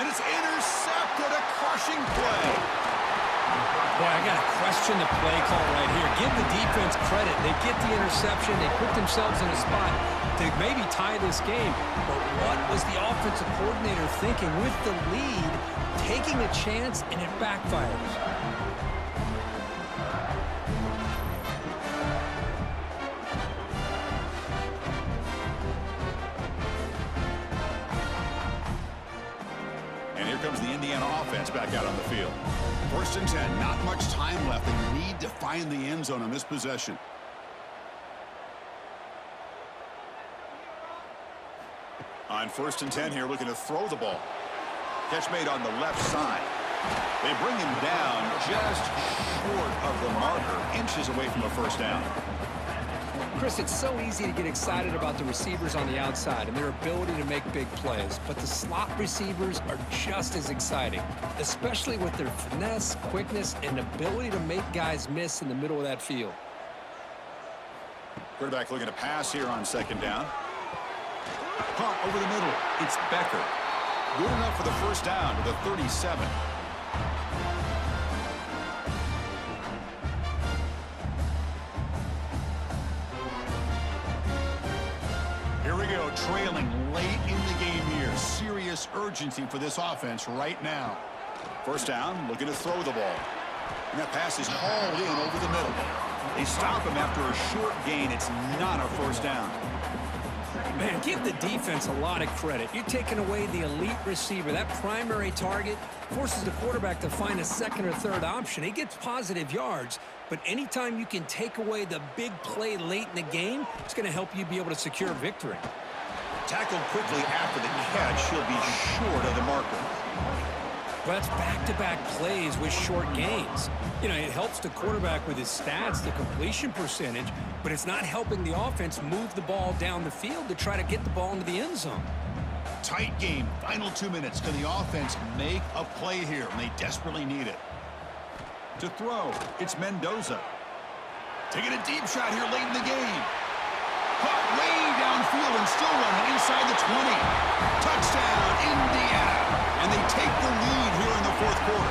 S1: And it's intercepted, a crushing play.
S2: Boy, I got to question the play call right here. Give the defense credit. They get the interception. They put themselves in a spot to maybe tie this game. But what was the offensive coordinator thinking with the lead, taking a chance, and it backfires?
S1: And here comes the Indiana offense back out on the field. 1st and 10, not much time left. They need to find the end zone on this possession. On 1st and 10 here, looking to throw the ball. Catch made on the left side. They bring him down just short of the marker, inches away from a first down.
S4: Chris, it's so easy to get excited about the receivers on the outside and their ability to make big plays, but the slot receivers are just as exciting, especially with their finesse, quickness, and ability to make guys miss in the middle of that field.
S1: Quarterback looking to pass here on 2nd down. Caught over the middle. It's Becker. Good enough for the first down to the 37. Here we go, trailing late in the game here. Serious urgency for this offense right now. First down, looking to throw the ball. And that pass is hauled in over the middle. They stop him after a short gain. It's not a first down.
S2: Man, give the defense a lot of credit. You're taking away the elite receiver. That primary target forces the quarterback to find a 2nd or 3rd option. He gets positive yards, but anytime you can take away the big play late in the game, it's going to help you be able to secure victory.
S1: Tackled quickly after the catch. He'll be short of the marker.
S2: Well, that's back-to-back plays with short gains. You know, it helps the quarterback with his stats, the completion percentage, but it's not helping the offense move the ball down the field to try to get the ball into the end zone.
S1: Tight game. Final 2 minutes. Can the offense make a play here? And they desperately need it. To throw, it's Mendoza. Taking a deep shot here late in the game. Caught way downfield and still running inside the 20. Touchdown, Indiana. And they take the lead here in the 4th quarter.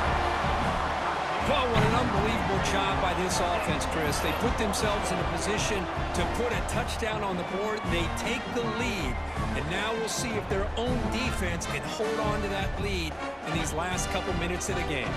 S2: Well, what an unbelievable job by this offense, Chris. They put themselves in a position to put a touchdown on the board. They take the lead. And now we'll see if their own defense can hold on to that lead in these last couple minutes of the game.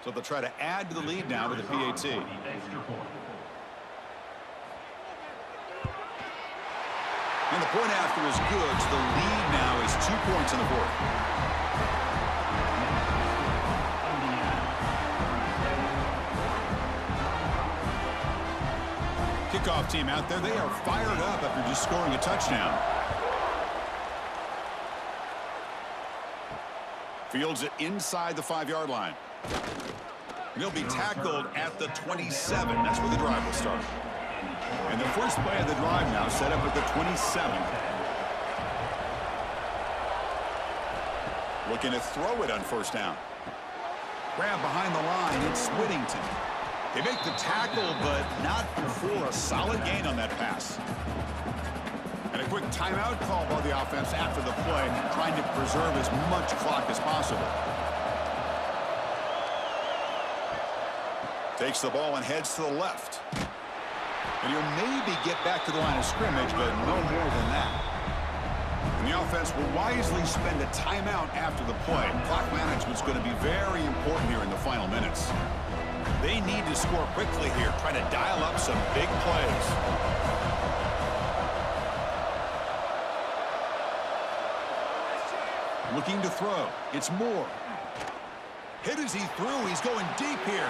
S1: So they'll try to add to the lead now with the PAT. And the point after is good. So the lead now is 2 points in the 4th. Kickoff team out there. They are fired up after just scoring a touchdown. Fields it inside the 5-yard line. And he'll be tackled at the 27. That's where the drive will start. And the first play of the drive now set up at the 27. Looking to throw it on first down. Grab behind the line. It's Whittington. They make the tackle, but not before a solid gain on that pass. And a quick timeout call by the offense after the play, trying to preserve as much clock as possible. Takes the ball and heads to the left. And he'll maybe get back to the line of scrimmage, but no more than that. And the offense will wisely spend a timeout after the play. Clock management's going to be very important here in the final minutes. They need to score quickly here, trying to dial up some big plays. Looking to throw. It's Moore. Hit as he threw. He's going deep here.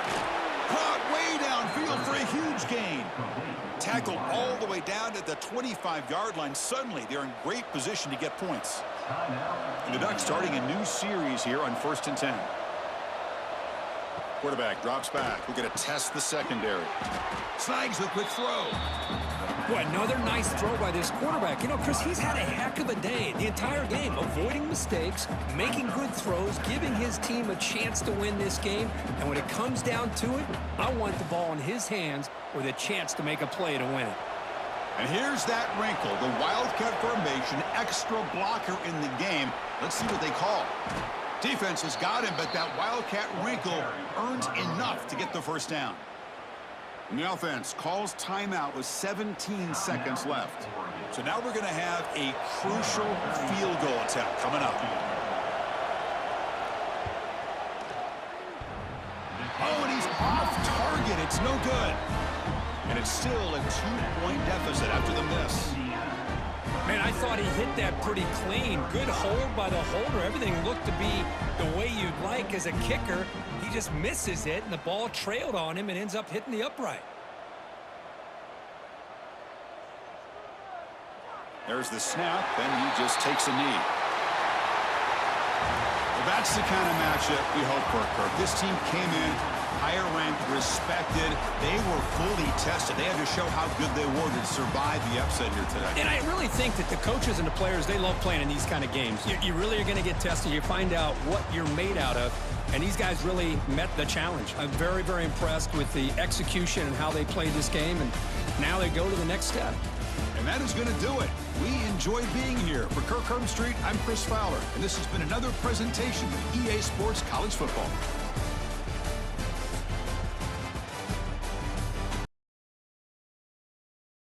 S1: Caught way downfield for a huge gain. Tackled all the way down at the 25-yard line. Suddenly, they're in great position to get points. And the Ducks starting a new series here on 1st and 10. Quarterback drops back. We're going to test the secondary. Snags the quick throw.
S2: Boy, another nice throw by this quarterback. You know, Chris, he's had a heck of a day the entire game, avoiding mistakes, making good throws, giving his team a chance to win this game. And when it comes down to it, I want the ball in his hands with a chance to make a play to win it.
S1: And here's that wrinkle, the Wildcat formation, extra blocker in the game. Let's see what they call. Defense has got him, but that Wildcat wrinkle earns enough to get the first down. And the offense calls timeout with 17 seconds left. So now we're going to have a crucial field goal attempt coming up. Oh, and he's off target. It's no good. And it's still a 2-point deficit after the miss.
S2: Man, I thought he hit that pretty clean. Good hold by the holder. Everything looked to be the way you'd like as a kicker. He just misses it, and the ball trailed on him and ends up hitting the upright.
S1: There's the snap, and he just takes a knee. Well, that's the kind of matchup we hope for, Kirk. This team came in higher ranked, respected. They were fully tested. They had to show how good they were to survive the upset here today.
S2: And I really think that the coaches and the players, they love playing in these kind of games. You really are going to get tested. You find out what you're made out of. And these guys really met the challenge. I'm very, very impressed with the execution and how they played this game. And now they go to the next step.
S1: And that is going to do it. We enjoy being here. For Kirk Herbstreit, I'm Chris Fowler. And this has been another presentation of EA Sports College Football.